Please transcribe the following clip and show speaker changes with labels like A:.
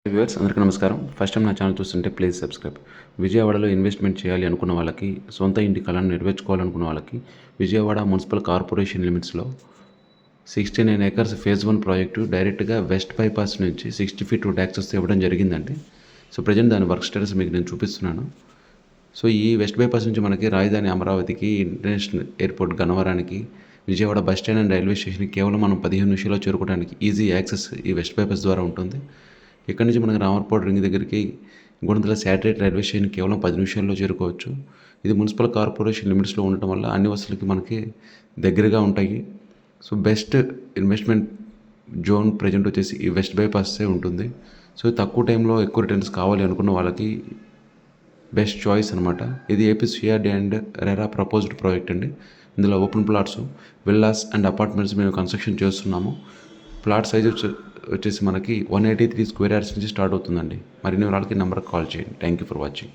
A: Viewers అందరికీ నమస్కారం. First time నా ఛానల్ చూస్తుంటే ప్లీజ్ సబ్స్క్రైబ్. విజయవాడలో ఇన్వెస్ట్మెంట్ చేయాలి అనుకున్న వాళ్ళకి, సొంత ఇంటి కలను నెరవేర్చుకోవాలనుకున్న వాళ్ళకి విజయవాడ మున్సిపల్ కార్పొరేషన్ లిమిట్స్లో 69 acres ఫేజ్ 1 ప్రాజెక్టు డైరెక్ట్గా వెస్ట్ బైపాస్ నుంచి 60 feet రోడ్ యాక్సెస్ ఇవ్వడం జరిగిందండి. సో ప్రజెంట్ దాని వర్క్ స్టేటస్ మీకు నేను చూపిస్తున్నాను. సో ఈ వెస్ట్ బైపాస్ నుంచి మనకి రాజధాని అమరావతికి, ఇంటర్నేషనల్ ఎయిర్పోర్ట్ గన్నవరానికి, Vijayawada bus stand and railway స్టేషన్కి కేవలం మనం 15 నిమిషాల్లో చేరుకోవడానికి ఈజీ యాక్సెస్ ఈ వెస్ట్ బైపాస్ ద్వారా ఉంటుంది. ఇక్కడ నుంచి మనకి రామర్పాడు రింగ్ దగ్గరికి గుణదల శాటిలైట్ రైల్వే స్టేషన్ కేవలం 10 నిమిషాల్లో చేరుకోవచ్చు. ఇది మున్సిపల్ కార్పొరేషన్ లిమిట్స్లో ఉండటం వల్ల అన్ని వసతులకి మనకి దగ్గరగా ఉంటాయి. So best investment zone present వచ్చేసి ఈ వెస్ట్ బైపాసే ఉంటుంది. సో తక్కువ టైంలో ఎక్కువ రిటర్న్స్ కావాలి అనుకున్న వాళ్ళకి బెస్ట్ చాయిస్ అనమాట. ఇది AP CRD and RERA proposed project అండి. ఇందులో open plots, villas and apartments మేము కన్స్ట్రక్షన్ చేస్తున్నాము. ప్లాట్ సైజ్ వచ్చేసి మనకి 183 square yards నుంచి స్టార్ట్ అవుతుందండి. మరిన్ని వివరాలకి నెంబర్కి కాల్ చేయండి. Thank you for watching.